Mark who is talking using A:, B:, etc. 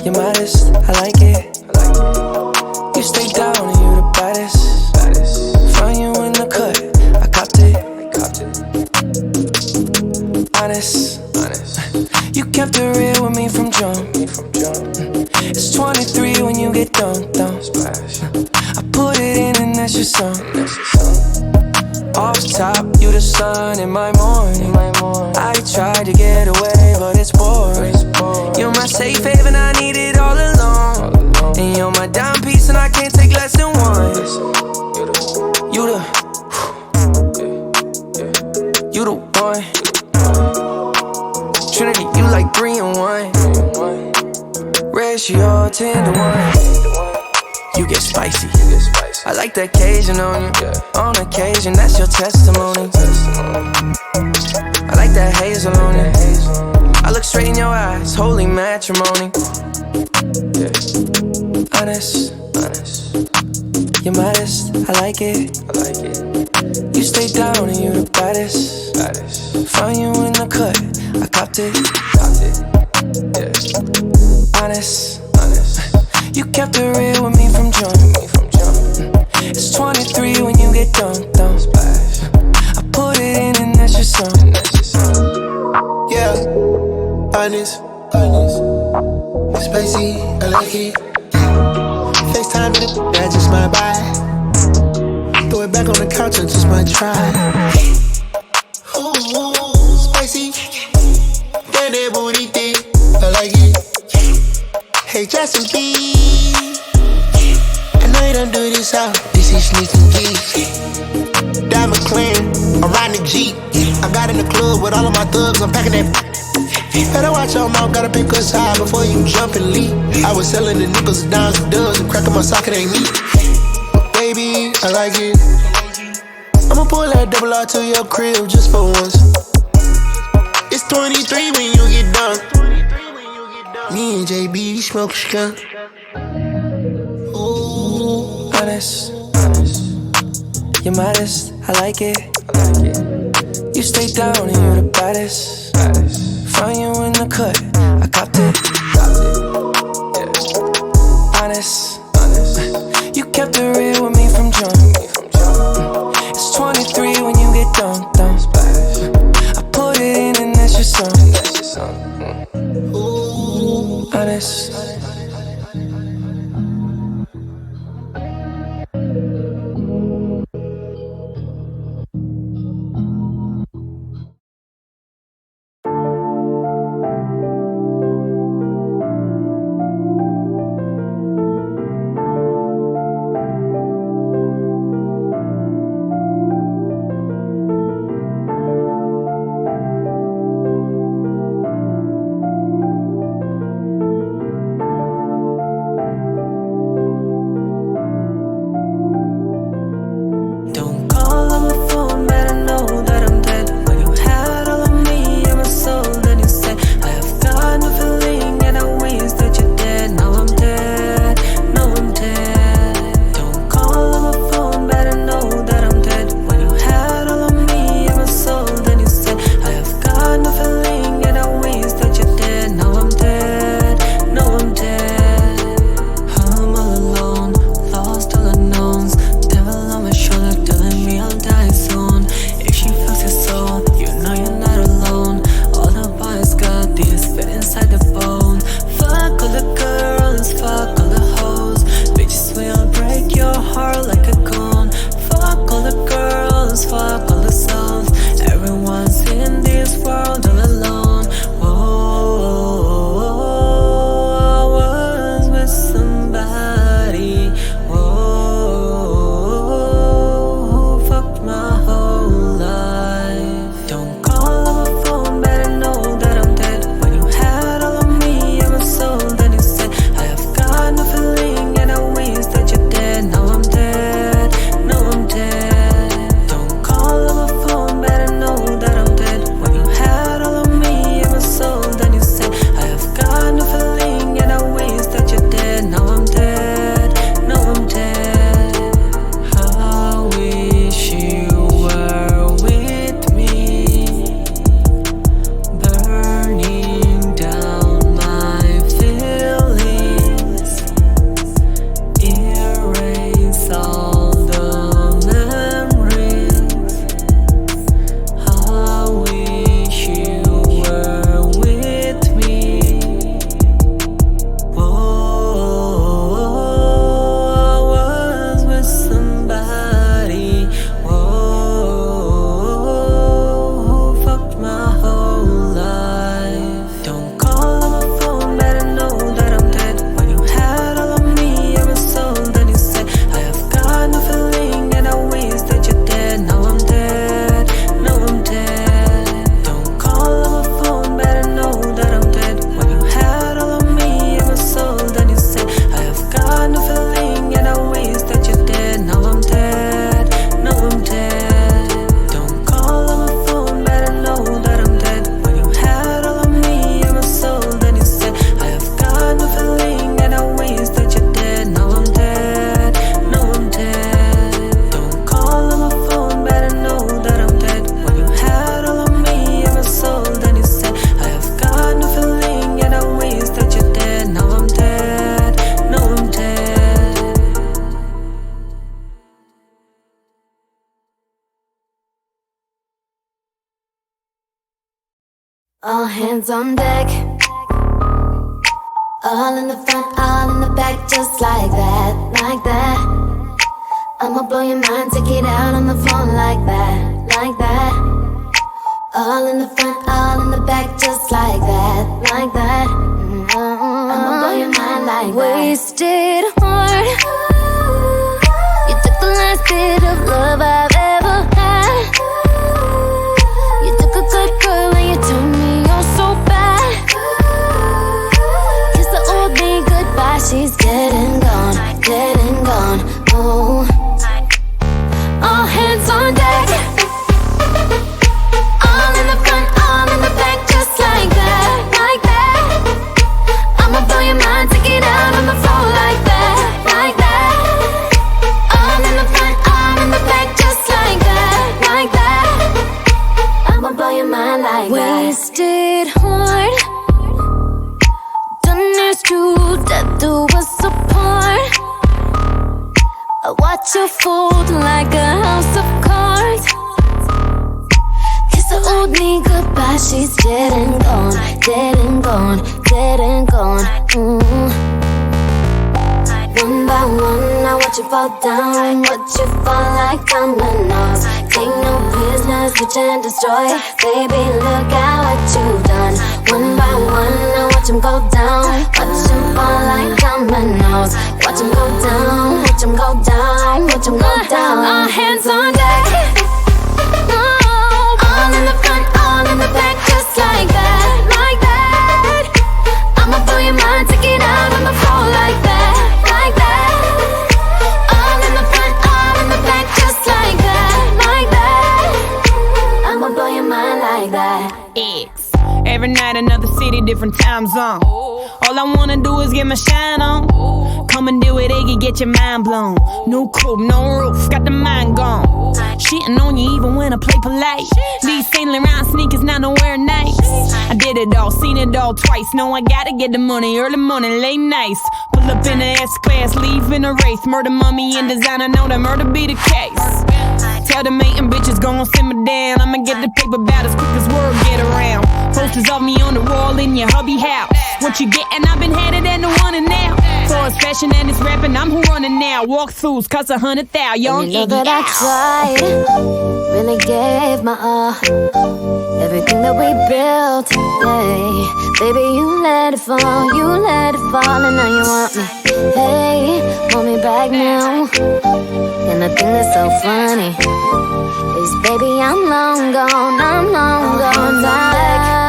A: You're modest, I like it. You stay down and you the baddest. Find you in the cut, I copped it. Honest. You kept it real with me from jump. It's 23 when you get done. I put it in and that's your song. Off top, you the sun in my morning. I tried to get away, but it's boring. You're my safe haven, I need it all along. And you're my dime piece, and I can't take less than one. You the one. Trinity, you like 3 in 1. Ratio 10 to 1. You get spicy. I like the occasion on you. On occasion, that's your testimony. I like that hazel on you. I look straight in your eyes, holy matrimony. Honest. You're modest, I like it. You stay down and you the baddest. Find you in the cut, I copped it. Honest. You kept it real with me from jump. It's 23 when you get done. I put it in and that's your song.
B: Yeah, honest. Spicy, I like it. FaceTime me, that's just my vibe. Throw it back on the couch and just might try. Ooh, spicy. Yeah, that booty thick, I like it. Hey, Justin B, I know you don't do this out. This is sneaky geek. Diamond clean, I'm riding the Jeep. I got in the club with all of my thugs, I'm packing that. Better watch your mouth, gotta pick us high before you jump and leap. I was selling the nickels, dimes, and dubs, and cracking my socket ain't me. But baby, I like it. I'ma pull that double R to your crib just for once. It's 23 when you get done. Me and JB smoke a skunk. Ooh,
A: Honest. You're modest, I like it. You stay down and you're the baddest. Find you in the cut, I copped it. Honest. You kept it real with me from jump. It's 23 when you get done. I put it in and that's your song. Honest.
C: All hands on deck. All in the front, all in the back, just like that, like that. I'ma blow your mind, take it out on the floor like that, like that. All in the front, all in the back, just like that, like that. I'ma blow your mind like that. Wasted heart. You took the last bit of love I've ever had. You took a good girl and you turned me on so bad. Kiss the old me goodbye, she's dead and gone, dead and gone. Oh, all hands on deck. All in the front, all in the back, just like that, like that. I'ma blow your mind, take it out on the floor like that, like that. All in the front, all in the back, just like that, like that. I'ma blow your mind like that. Wasted heart. Done this to death do us apart. I watch you fold like a house of cards. Kiss the old me goodbye, she's dead and gone, dead and gone, dead and gone. One by one, I watch you fall down, watch you fall like dominoes. Take no prisoners, switch and destroy. Baby, look at what you've done. One by one, I watch them go down, watch them fall like dominoes. Watch them go down, watch them go down, watch them go down. All hands on deck. All in the front, all in the back, just like that, like that. I'ma blow your mind, take it out on the floor like that, like that. All in the front, all in the back, just like that, like that. I'ma blow your mind like that.
D: Every night another city, different time zone. All I wanna do is get my shine on. Come and do it, they can get your mind blown. No coupe, no roof, got the mind gone. Shitting on you even when I play polite. These Saint Laurent sneakers not nowhere nice. I did it all, seen it all twice. No, I gotta get the money, early morning, late nights. Pull up in the S-Class, leave in a race. Murder, mummy, and designer, know that murder be the case. Tell the mating bitches gon' simmer down. I'ma get the paper about as quick as word get around. Posters of me on the wall in your hubby house. What you gettin', I've been headed and the one and now. For it's fashion and it's rapping, I'm who running now. Walkthroughs cost 100,000, young
C: You know
D: Iggy
C: that I tried, really gave my all. Everything that we built, yeah. Baby, you let it fall, and now you want me. Hey, want me back now. And the thing that's so funny is, baby, I'm long gone, I'm long gone.